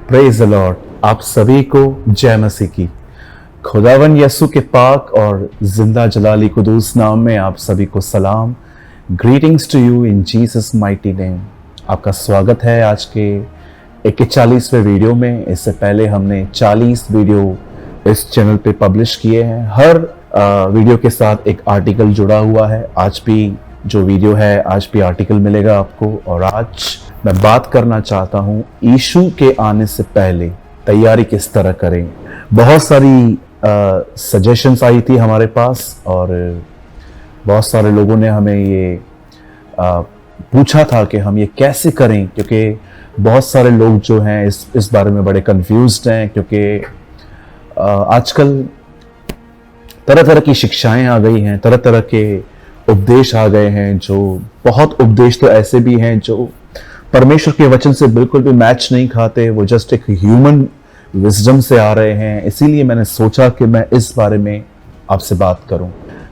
Praise the Lord. आप सभी को जय मसीह की। खुदावन यसु के पाक और जिंदा जलाली कुदूस नाम में आप सभी को सलाम। Greetings to you in Jesus mighty name. आपका स्वागत है आज के 41वें वीडियो में। इससे पहले हमने 40 वीडियो इस चैनल पे पब्लिश किए हैं। हर वीडियो के साथ एक आर्टिकल जुड़ा हुआ है। आज भी जो वीडियो है, आज भी आर्टिकल मिलेगा आपको। और आज मैं बात करना चाहता हूँ यीशु के आने से पहले तैयारी किस तरह करें। बहुत सारी सजेशंस आई थी हमारे पास और बहुत सारे लोगों ने हमें ये पूछा था कि हम ये कैसे करें, क्योंकि बहुत सारे लोग जो हैं इस बारे में बड़े कंफ्यूज्ड हैं। क्योंकि आजकल तरह तरह की शिक्षाएं आ गई हैं, तरह तरह के उपदेश आ गए हैं। जो बहुत उपदेश तो ऐसे भी हैं जो परमेश्वर के वचन से बिल्कुल भी मैच नहीं खाते, वो जस्ट एक ह्यूमन विजडम से आ रहे हैं। इसीलिए मैंने सोचा कि मैं इस बारे में आपसे बात करूं।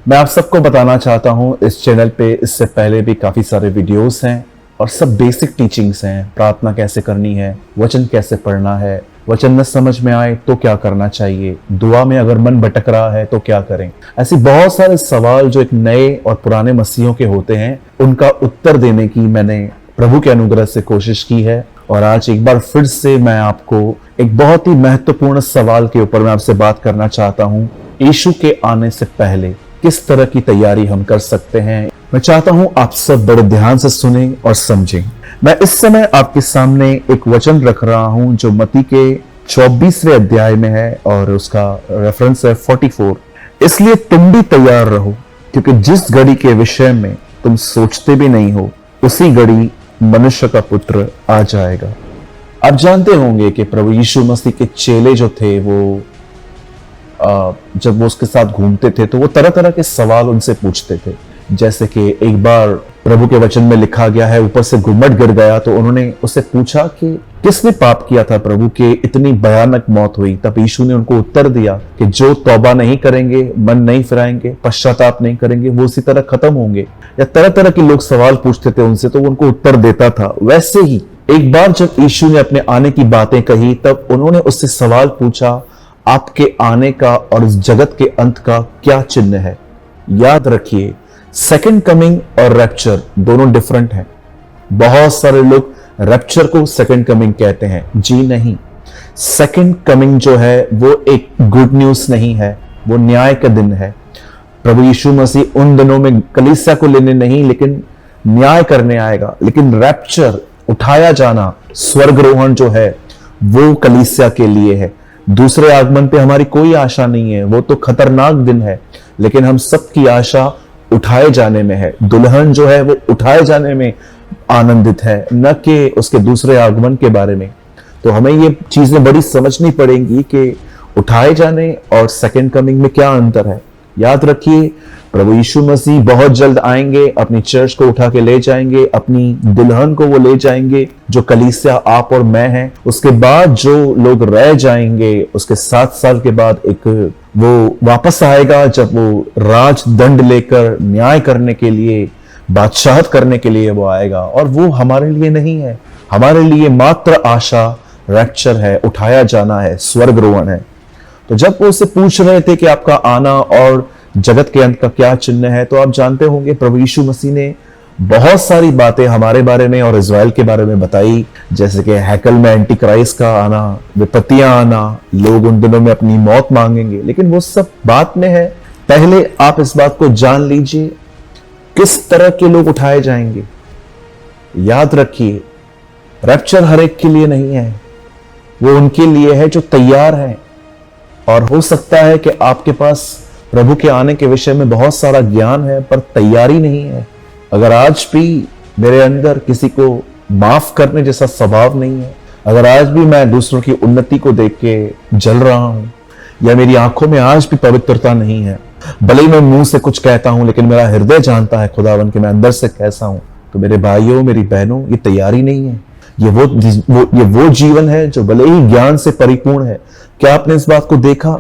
मैं आप सबको बताना चाहता हूं, इस चैनल पे इससे पहले भी काफ़ी सारे वीडियोस हैं और सब बेसिक टीचिंग्स हैं। प्रार्थना कैसे करनी है, वचन कैसे पढ़ना है, वचन न समझ में आए तो क्या करना चाहिए, दुआ में अगर मन भटक रहा है तो क्या करें। ऐसे बहुत सारे सवाल जो एक नए और पुराने मसीहों के होते हैं, उनका उत्तर देने की मैंने प्रभु के अनुग्रह से कोशिश की है। और आज एक बार फिर से मैं आपको एक बहुत ही महत्वपूर्ण सवाल के ऊपर मैं आपसे बात करना चाहता हूं। यीशु के आने से पहले किस तरह की तैयारी हम कर सकते हैं। मैं चाहता हूं आप सब बड़े ध्यान से सुने और समझें। मैं इस समय आपके सामने एक वचन रख रहा हूं जो मत्ती के 24वें अध्याय में है और उसका रेफरेंस है 44। इसलिए तुम भी तैयार रहो, क्योंकि जिस घड़ी के विषय में तुम सोचते भी नहीं हो, उसी घड़ी मनुष्य का पुत्र आ जाएगा। आप जानते होंगे कि प्रभु यीशु मसीह के चेले जो थे, वो जब वो उसके साथ घूमते थे तो वो तरह तरह के सवाल उनसे पूछते थे। जैसे कि एक बार प्रभु के वचन में लिखा गया है, ऊपर से गुम्मट गिर गया तो उन्होंने उससे पूछा कि किसने पाप किया था प्रभु के इतनी भयानक मौत हुई। तब यीशु ने उनको उत्तर दिया कि जो तौबा नहीं करेंगे, मन नहीं फिराएंगे, पश्चाताप नहीं करेंगे, वो उसी तरह खत्म होंगे। या तरह तरह के लोग सवाल पूछते थे उनसे, तो वो उनको उत्तर देता था। वैसे ही एक बार जब यीशु ने अपने आने की बातें कही, तब उन्होंने उससे सवाल पूछा, आपके आने का और इस जगत के अंत का क्या चिन्ह है। याद रखिए, सेकंड कमिंग और रैप्चर दोनों डिफरेंट हैं। बहुत सारे लोग रैप्चर को सेकंड कमिंग कहते हैं। जी नहीं, सेकंड कमिंग जो है वो एक गुड न्यूज नहीं है, वो न्याय का दिन है। प्रभु यीशु मसीह उन दिनों में कलीसिया को लेने नहीं लेकिन न्याय करने आएगा। लेकिन रैप्चर, उठाया जाना, स्वर्गरोहण जो है वो कलीसिया के लिए है। दूसरे आगमन पे हमारी कोई आशा नहीं है, वो तो खतरनाक दिन है। लेकिन हम सबकी आशा उठाए जाने में है। दुल्हन जो है वो उठाए जाने में आनंदित है, न कि उसके दूसरे आगमन के बारे में। तो हमें ये चीजें बड़ी समझनी पड़ेंगी कि उठाए जाने और सेकंड कमिंग में क्या अंतर है। याद रखिए, प्रभु यीशु मसीह बहुत जल्द आएंगे, अपनी चर्च को उठा के ले जाएंगे, अपनी दुल्हन को वो ले जाएंगे जो कलीसिया आप और मैं हैं। उसके बाद जो लोग रह जाएंगे, उसके 7 साल के बाद एक वो वापस आएगा, जब वो राज दंड लेकर न्याय करने के लिए, बादशाहत करने के लिए वो आएगा। और वो हमारे लिए नहीं है, हमारे लिए मात्र आशा रैप्चर है, उठाया जाना है, स्वर्गरोहण है। तो जब वो उससे पूछ रहे थे कि आपका आना और जगत के अंत का क्या चिन्ह है, तो आप जानते होंगे प्रभु यीशु मसीह ने बहुत सारी बातें हमारे बारे में और इज़राइल के बारे में बताई। जैसे कि हैकल में एंटी क्राइस्ट का आना, विपत्तियां आना, लोग उन दिनों में अपनी मौत मांगेंगे। लेकिन वो सब बात में है। पहले आप इस बात को जान लीजिए, किस तरह के लोग उठाए जाएंगे। याद रखिए, रैप्चर हर एक के लिए नहीं है, वो उनके लिए है जो तैयार है। और हो सकता है कि आपके पास प्रभु के आने के विषय में बहुत सारा ज्ञान है पर तैयारी नहीं है। अगर आज भी मेरे अंदर किसी को माफ करने जैसा स्वभाव नहीं है, अगर आज भी मैं दूसरों की उन्नति को देख के जल रहा हूं, या मेरी आंखों में आज भी पवित्रता नहीं है, भले ही मैं मुंह से कुछ कहता हूं लेकिन मेरा हृदय जानता है खुदावन कि मैं अंदर से कैसा हूं, तो मेरे भाइयों, मेरी बहनों, ये तैयारी नहीं है। ये वो जीवन है जो भले ही ज्ञान से परिपूर्ण है। क्या आपने इस बात को देखा?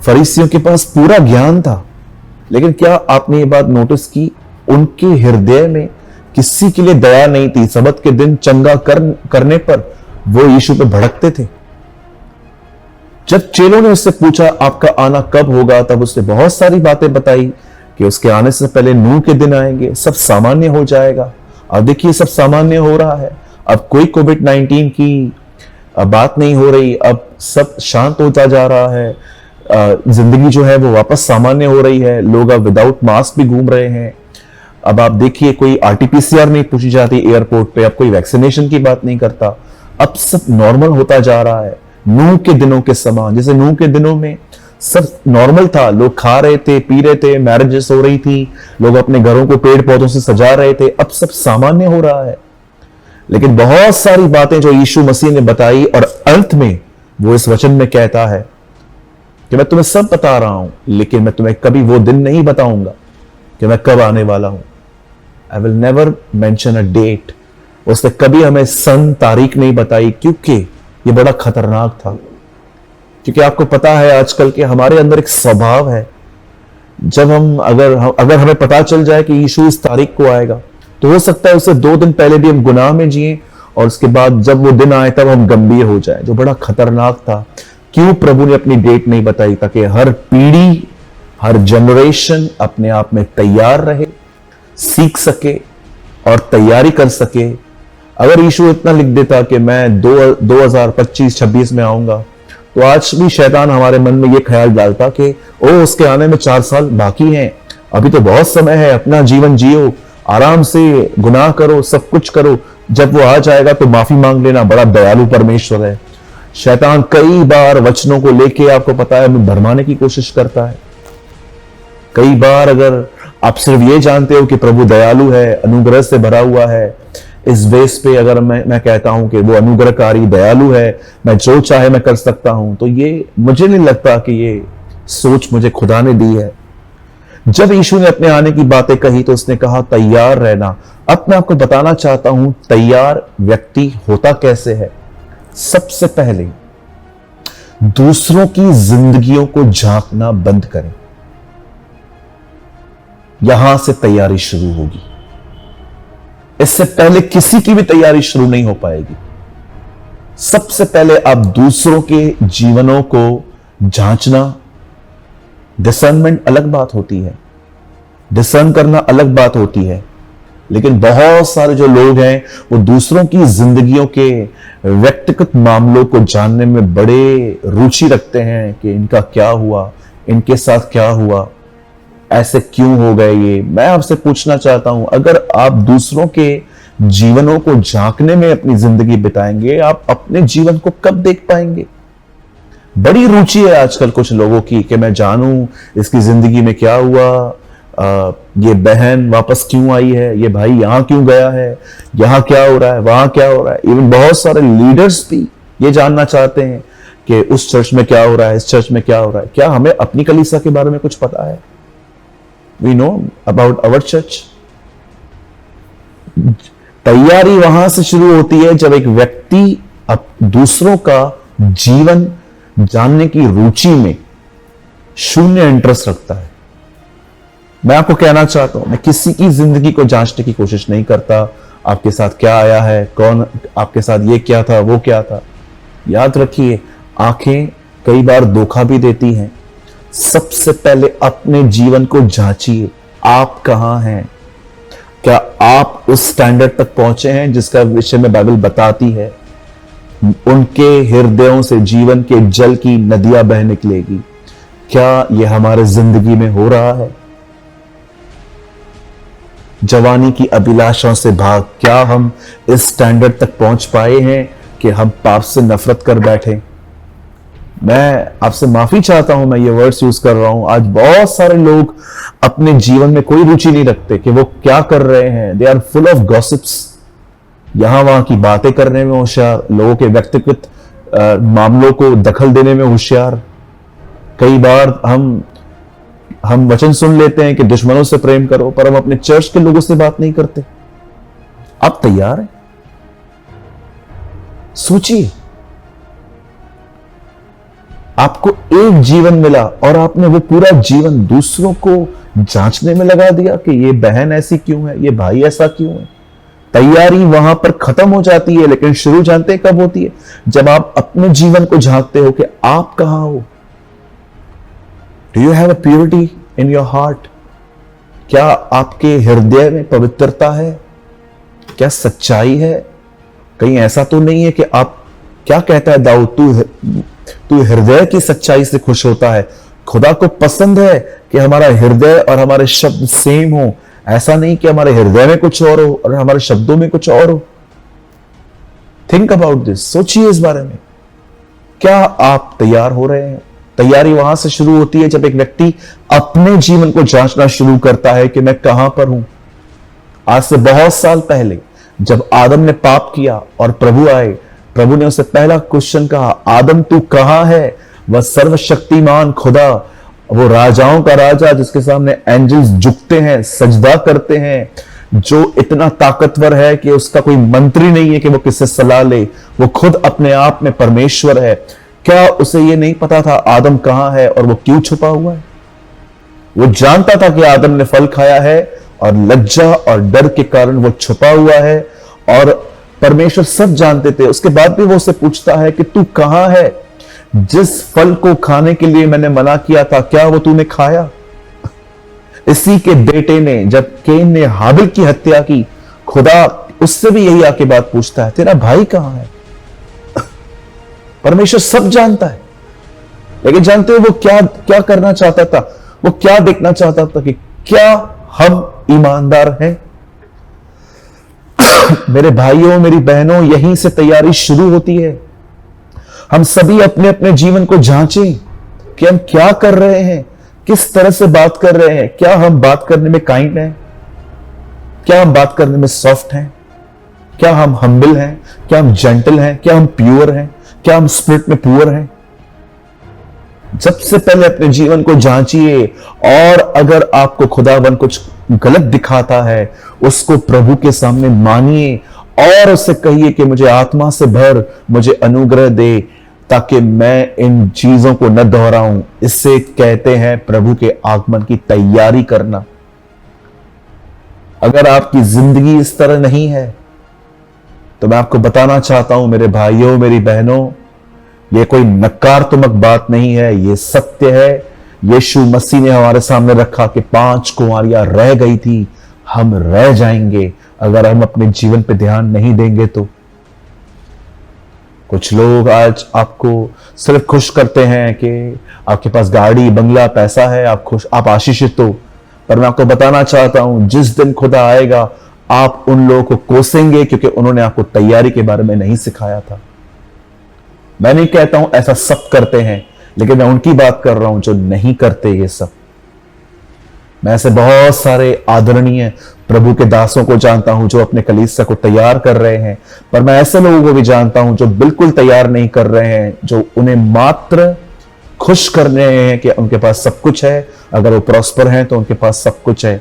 फरीसियों के पास पूरा ज्ञान था, लेकिन क्या आपने ये बात नोटिस की, उनके हृदय में किसी के लिए दया नहीं थी। सबत के दिन चंगा करने पर वो यीशु पे भड़कते थे। जब चेलों ने उससे पूछा आपका आना कब होगा, तब उसने बहुत सारी बातें बताई कि उसके आने से पहले नूह के दिन आएंगे, सब सामान्य हो जाएगा। अब देखिए सब सामान्य हो रहा है। अब कोई कोविड-19 की बात नहीं हो रही, अब सब शांत होता जा रहा है। जिंदगी जो है वो वापस सामान्य हो रही है। लोग अब विदाउट मास्क भी घूम रहे हैं। अब आप देखिए कोई आरटीपीसीआर नहीं पूछी जाती एयरपोर्ट पे, अब कोई वैक्सीनेशन की बात नहीं करता। अब सब नॉर्मल होता जा रहा है, नूह के दिनों के समान। जैसे नूह के दिनों में सब नॉर्मल था, लोग खा रहे थे, पी रहे थे, मैरिजेस हो रही थी, लोग अपने घरों को पेड़ पौधों से सजा रहे थे। अब सब सामान्य हो रहा है। लेकिन बहुत सारी बातें जो यीशु मसीह ने बताई, और अंत में वो इस वचन में कहता है कि मैं तुम्हें सब बता रहा हूं, लेकिन मैं तुम्हें कभी वो दिन नहीं बताऊंगा कि मैं कब आने वाला हूं। I will never mention a date. उसने कभी हमें सन तारीख नहीं बताई, क्योंकि ये बड़ा खतरनाक था। क्योंकि आपको पता है आजकल के हमारे अंदर एक स्वभाव है, जब हम अगर हमें पता चल जाए कि यीशु इस तारीख को आएगा, तो हो सकता है उससे 2 दिन पहले भी हम गुनाह में जिए, और उसके बाद जब वो दिन आए तब हम गंभीर हो जाए, जो बड़ा खतरनाक था। क्यों प्रभु ने अपनी डेट नहीं बताई? ताकि हर पीढ़ी, हर जनरेशन अपने आप में तैयार रहे, सीख सके और तैयारी कर सके। अगर यीशु इतना लिख देता कि मैं 2025-26 में आऊंगा, तो आज भी शैतान हमारे मन में ये ख्याल डालता कि ओ उसके आने में 4 साल बाकी हैं, अभी तो बहुत समय है, अपना जीवन जियो, आराम से गुनाह करो, सब कुछ करो, जब वो आ जाएगा तो माफी मांग लेना, बड़ा दयालु परमेश्वर है। शैतान कई बार वचनों को लेके आपको पता है हमें भरमाने की कोशिश करता है। कई बार अगर आप सिर्फ ये जानते हो कि प्रभु दयालु है, अनुग्रह से भरा हुआ है, इस बेस पे अगर मैं कहता हूं कि वो अनुग्रहकारी दयालु है, मैं जो चाहे मैं कर सकता हूं, तो ये मुझे नहीं लगता कि ये सोच मुझे खुदा ने दी है। जब यीशु ने अपने आने की बातें कही तो उसने कहा तैयार रहना। अब मैं आपको बताना चाहता हूं तैयार व्यक्ति होता कैसे है। सबसे पहले दूसरों की जिंदगियों को झांकना बंद करें, यहां से तैयारी शुरू होगी। इससे पहले किसी की भी तैयारी शुरू नहीं हो पाएगी। सबसे पहले आप दूसरों के जीवनों को जांचना। डिसर्नमेंट अलग बात होती है, डिसर्न करना अलग बात होती है, लेकिन बहुत सारे जो लोग हैं वो दूसरों की जिंदगियों के व्यक्तिगत मामलों को जानने में बड़े रुचि रखते हैं कि इनका क्या हुआ, इनके साथ क्या हुआ, ऐसे क्यों हो गए ये। मैं आपसे पूछना चाहता हूं, अगर आप दूसरों के जीवनों को झांकने में अपनी जिंदगी बिताएंगे, आप अपने जीवन को कब देख पाएंगे? बड़ी रुचि है आजकल कुछ लोगों की कि मैं जानूं इसकी जिंदगी में क्या हुआ, ये बहन वापस क्यों आई है, ये भाई यहां क्यों गया है, यहां क्या हो रहा है, वहां क्या हो रहा है। इवन बहुत सारे लीडर्स भी ये जानना चाहते हैं कि उस चर्च में क्या हो रहा है, इस चर्च में क्या हो रहा है। क्या हमें अपनी कलीसिया के बारे में कुछ पता है? We know about our church. तैयारी वहां से शुरू होती है जब एक व्यक्ति अब दूसरों का जीवन जानने की रुचि में शून्य इंटरेस्ट रखता है। मैं आपको कहना चाहता हूं, मैं किसी की जिंदगी को जांचने की कोशिश नहीं करता, आपके साथ क्या आया है, कौन आपके साथ ये क्या था, वो क्या था। याद रखिए आंखें कई बार धोखा भी देती हैं। सबसे पहले अपने जीवन को जांचिए, आप कहां हैं। क्या आप उस स्टैंडर्ड तक पहुंचे हैं जिसका विषय में बाइबल बताती है? उनके हृदयों से जीवन के जल की नदियां बह निकलेगी। क्या यह हमारे जिंदगी में हो रहा है? जवानी की अभिलाषाओं से भाग, क्या हम इस स्टैंडर्ड तक पहुंच पाए हैं कि हम पाप से नफरत कर बैठे? मैं आपसे माफी चाहता हूं, मैं ये वर्ड्स यूज कर रहा हूं। आज बहुत सारे लोग अपने जीवन में कोई रुचि नहीं रखते कि वो क्या कर रहे हैं। They are full of gossips, यहां वहां की बातें करने में होशियार, लोगों के व्यक्तिगत मामलों को दखल देने में होशियार। कई बार हम वचन सुन लेते हैं कि दुश्मनों से प्रेम करो, पर हम अपने चर्च के लोगों से बात नहीं करते। आप तैयार हैं? सोचिए, आपको एक जीवन मिला और आपने वो पूरा जीवन दूसरों को जांचने में लगा दिया कि ये बहन ऐसी क्यों है, ये भाई ऐसा क्यों है। तैयारी वहां पर खत्म हो जाती है, लेकिन शुरू जानते हैं कब होती है? जब आप अपने जीवन को झांकते हो कि आप कहां हो। Do you have a purity in your heart? क्या आपके हृदय में पवित्रता है? क्या सच्चाई है? कहीं ऐसा तो नहीं है कि आप, क्या कहता है दाऊद, तू हृदय की सच्चाई से खुश होता है। खुदा को पसंद है कि हमारा हृदय और हमारे शब्द सेम हो। ऐसा नहीं कि हमारे हृदय में कुछ और हो और हमारे शब्दों में कुछ और हो। थिंक अबाउट दिस, सोचिए इस बारे में। क्या आप तैयार हो रहे हैं? तैयारी वहां से शुरू होती है जब एक व्यक्ति अपने जीवन को जांचना शुरू करता है कि मैं कहां पर हूं। आज से बहुत साल पहले जब आदम ने पाप किया और प्रभु आए, प्रभु ने उसे पहला क्वेश्चन कहा, आदम तू कहां है? वह सर्वशक्तिमान खुदा, वो राजाओं का राजा जिसके सामने एंजल्स झुकते हैं, सजदा करते हैं, जो इतना ताकतवर है कि उसका कोई मंत्री नहीं है कि वो किससे सलाह ले, वो खुद अपने आप में परमेश्वर है। क्या उसे ये नहीं पता था आदम कहां है और वो क्यों छुपा हुआ है? वो जानता था कि आदम ने फल खाया है और लज्जा और डर के कारण वो छुपा हुआ है, और परमेश्वर सब जानते थे। उसके बाद भी वो उससे पूछता है कि तू कहां है? जिस फल को खाने के लिए मैंने मना किया था, क्या वो तूने खाया? इसी के बेटे ने, जब केन ने हाबिल की हत्या की, खुदा उससे भी यही आके बात पूछता है, तेरा भाई कहां है? परमेश्वर सब जानता है, लेकिन जानते हो वो क्या क्या करना चाहता था? वो क्या देखना चाहता था कि क्या हम ईमानदार हैं? मेरे भाइयों, मेरी बहनों, यहीं से तैयारी शुरू होती है। हम सभी अपने अपने जीवन को जांचें कि हम क्या कर रहे हैं, किस तरह से बात कर रहे हैं। क्या हम बात करने में काइंड हैं? क्या हम बात करने में सॉफ्ट हैं? क्या हम हम्बल हैं? क्या हम जेंटल हैं? क्या हम प्योर हैं? क्या हम स्पिरिट में पुअर हैं? सबसे पहले अपने जीवन को जांचिए, और अगर आपको खुदावन कुछ गलत दिखाता है, उसको प्रभु के सामने मानिए और उससे कहिए कि मुझे आत्मा से भर, मुझे अनुग्रह दे, ताकि मैं इन चीजों को न दोहराऊं। इससे कहते हैं प्रभु के आगमन की तैयारी करना। अगर आपकी जिंदगी इस तरह नहीं है तो मैं आपको बताना चाहता हूं मेरे भाइयों, मेरी बहनों, यह कोई नकारात्मक बात नहीं है, यह सत्य है। यीशु मसीह ने हमारे सामने रखा कि 5 कुंवारियां रह गई थी, हम रह जाएंगे अगर हम अपने जीवन पे ध्यान नहीं देंगे तो। कुछ लोग आज आपको सिर्फ खुश करते हैं कि आपके पास गाड़ी, बंगला, पैसा है, आप खुश, आप आशीषित हो। पर मैं आपको बताना चाहता हूं, जिस दिन खुदा आएगा आप उन लोगों को कोसेंगे क्योंकि उन्होंने आपको तैयारी के बारे में नहीं सिखाया था। मैं नहीं कहता हूं ऐसा सब करते हैं, लेकिन मैं उनकी बात कर रहा हूं जो नहीं करते ये सब। मैं ऐसे बहुत सारे आदरणीय प्रभु के दासों को जानता हूं जो अपने कलीसिया को तैयार कर रहे हैं, पर मैं ऐसे लोगों को भी जानता हूं जो बिल्कुल तैयार नहीं कर रहे हैं, जो उन्हें मात्र खुश कर रहे हैं कि उनके पास सब कुछ है, अगर वो प्रॉस्पर हैं तो उनके पास सब कुछ है।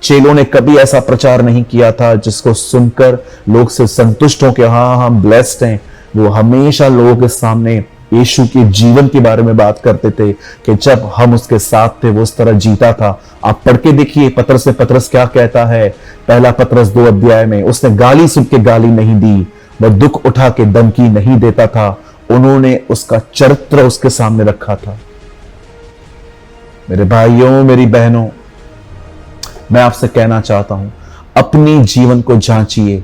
चेलों ने कभी ऐसा प्रचार नहीं किया था जिसको सुनकर लोग से संतुष्ट हो कि हाँ हम ब्लेस्ड हैं। वो हमेशा लोगों के सामने यीशु के जीवन के बारे में बात करते थे कि जब हम उसके साथ थे वो उस तरह जीता था। आप पढ़ के देखिए पतरस से, पतरस क्या कहता है, पहला पतरस 2 अध्याय में, उसने गाली सुन के गाली नहीं दी, वह दुख उठा के धमकी नहीं देता था, उन्होंने उसका चरित्र उसके सामने रखा था। मेरे भाइयों, मेरी बहनों, मैं आपसे कहना चाहता हूं, अपनी जीवन को जांचिए,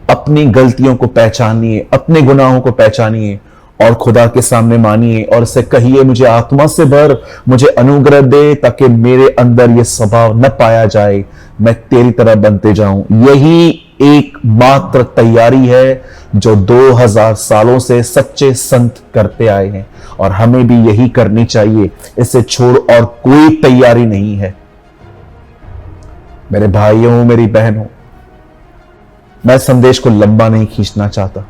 अपनी गलतियों को पहचानिए, अपने गुनाहों को पहचानिए और खुदा के सामने मानिए और इससे कहिए मुझे आत्मा से भर, मुझे अनुग्रह दे ताकि मेरे अंदर यह स्वभाव न पाया जाए, मैं तेरी तरह बनते जाऊं। यही एकमात्र तैयारी है जो 2000 सालों से सच्चे संत करते आए हैं और हमें भी यही करनी चाहिए। इससे छोड़ और कोई तैयारी नहीं है। मेरे भाइयों, मेरी बहनों, मैं संदेश को लंबा नहीं खींचना चाहता,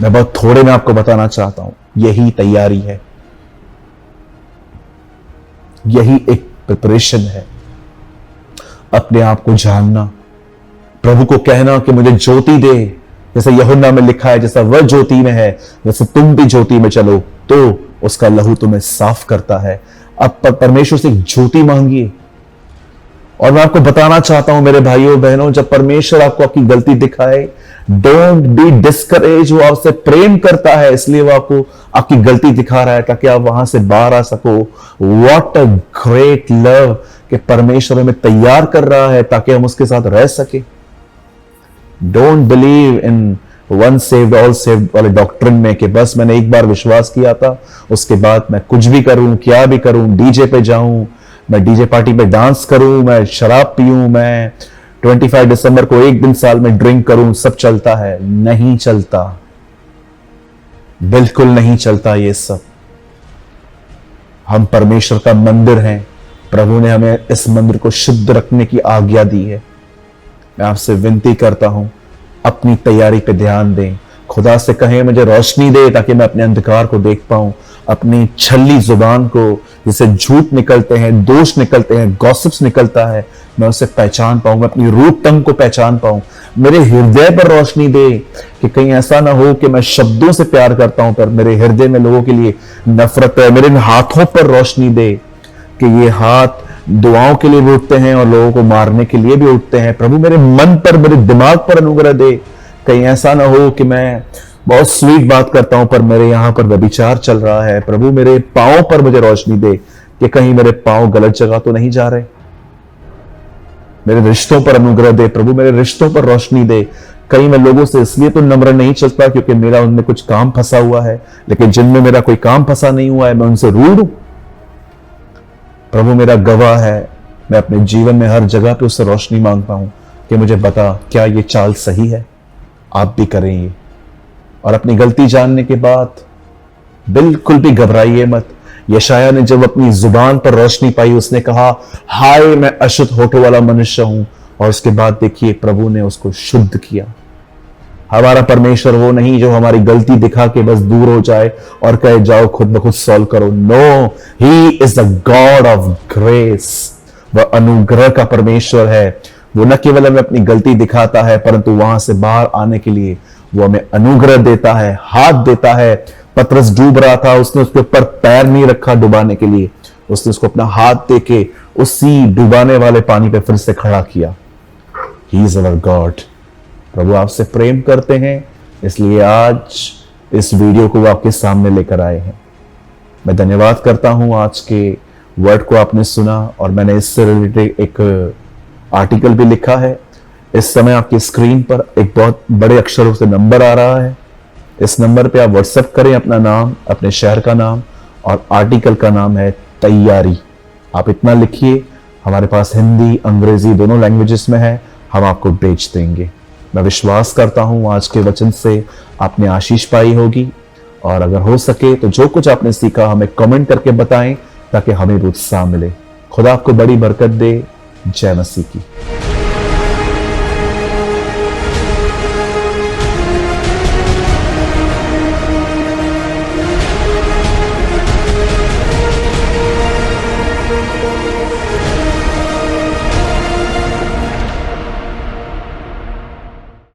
मैं बहुत थोड़े में आपको बताना चाहता हूं, यही तैयारी है, यही एक प्रिपरेशन है। अपने आप को जानना, प्रभु को कहना कि मुझे ज्योति दे, जैसे यूहन्ना में लिखा है, जैसा वह ज्योति में है वैसे तुम भी ज्योति में चलो, तो उसका लहू तुम्हें साफ करता है। अब परमेश्वर से एक ज्योति मांगिए, और मैं आपको बताना चाहता हूं मेरे भाइयों बहनों, जब परमेश्वर आपको आपकी गलती दिखाए, डोंट बी डिस्करेज। वो आपसे प्रेम करता है, इसलिए वो आपको आपकी गलती दिखा रहा है ताकि आप वहां से बाहर आ सको। व्हाट अ ग्रेट लव कि परमेश्वर हमें तैयार कर रहा है ताकि हम उसके साथ रह सके। Don't believe in one saved all saved वाले डॉक्ट्रिन में कि बस मैंने एक बार विश्वास किया था, उसके बाद मैं कुछ भी करूं, क्या भी करूं, डीजे पे जाऊं, मैं डीजे पार्टी पे डांस करूं, मैं शराब पीऊं, मैं 25 दिसंबर को एक दिन साल में ड्रिंक करूं, सब चलता है। नहीं चलता, बिल्कुल नहीं चलता ये सब। हम परमेश्वर का मंदिर हैं, प्रभु ने हमें इस मंदिर को शुद्ध रखने की आज्ञा दी है। मैं आपसे विनती करता हूं, अपनी तैयारी पे ध्यान दें। खुदा से कहें मुझे रोशनी दे ताकि मैं अपने अंधकार को देख पाऊं। अपनी छल्ली जुबान को, जिसे झूठ निकलते हैं, दोष निकलते हैं, गॉसिप्स निकलता है, मैं उसे पहचान पाऊं। मैं अपनी रूट टंग को पहचान पाऊं। मेरे हृदय पर रोशनी दे कि कहीं ऐसा ना हो कि मैं शब्दों से प्यार करता हूं पर मेरे हृदय में लोगों के लिए नफरत है। मेरे हाथों पर रोशनी दे कि ये हाथ दुआओं के लिए भी उठते हैं और लोगों को मारने के लिए भी उठते हैं। प्रभु मेरे मन पर, मेरे दिमाग पर अनुग्रह दे। कहीं ऐसा ना हो कि मैं बहुत स्वीट बात करता हूं पर मेरे यहां पर व्यभिचार चल रहा है। प्रभु मेरे पांव पर मुझे रोशनी दे कि कहीं मेरे पांव गलत जगह तो नहीं जा रहे। मेरे रिश्तों पर अनुग्रह दे प्रभु, मेरे रिश्तों पर रोशनी दे। कहीं मैं लोगों से इसलिए तो नम्र नहीं चलता क्योंकि मेरा उनमें कुछ काम फंसा हुआ है, लेकिन जिनमें मेरा कोई काम फंसा नहीं हुआ है मैं उनसे रूड हूं। प्रभु मेरा गवाह है, मैं अपने जीवन में हर जगह पे उससे रोशनी मांगता हूं कि मुझे बता क्या ये चाल सही है। आप भी करें ये, और अपनी गलती जानने के बाद बिल्कुल भी घबराइए मत। यशाया ने जब अपनी जुबान पर रोशनी पाई, उसने कहा हाय मैं अशुद्ध होठों वाला मनुष्य हूं, और उसके बाद देखिए प्रभु ने उसको शुद्ध किया। हमारा परमेश्वर वो नहीं जो हमारी गलती दिखा के बस दूर हो जाए और कहे जाओ खुद ब खुद सॉल्व करो। No, he is the God of grace. वह अनुग्रह का परमेश्वर है। वो न केवल हमें अपनी गलती दिखाता है परंतु वहां से बाहर आने के लिए वो हमें अनुग्रह देता है, हाथ देता है। पतरस डूब रहा था, उसने उसके ऊपर पैर नहीं रखा डुबाने के लिए, उसने उसको अपना हाथ देके उसी डुबाने वाले पानी पे फिर से खड़ा किया। He is our God. प्रभु आपसे प्रेम करते हैं, इसलिए आज इस वीडियो को वो आपके सामने लेकर आए हैं। मैं धन्यवाद करता हूं आज के वर्ड को आपने सुना, और मैंने इससे रिलेटेड एक आर्टिकल भी लिखा है। इस समय आपकी स्क्रीन पर एक बहुत बड़े अक्षरों से नंबर आ रहा है। इस नंबर पे आप व्हाट्सएप करें अपना नाम, अपने शहर का नाम, और आर्टिकल का नाम है तैयारी। आप इतना लिखिए, हमारे पास हिंदी अंग्रेजी दोनों लैंग्वेजेस में है, हम आपको भेज देंगे। मैं विश्वास करता हूं आज के वचन से आपने आशीष पाई होगी, और अगर हो सके तो जो कुछ आपने सीखा हमें कमेंट करके बताएं ताकि हमें भी उत्साह मिले। खुदा आपको बड़ी बरकत दे। जय मसीह की।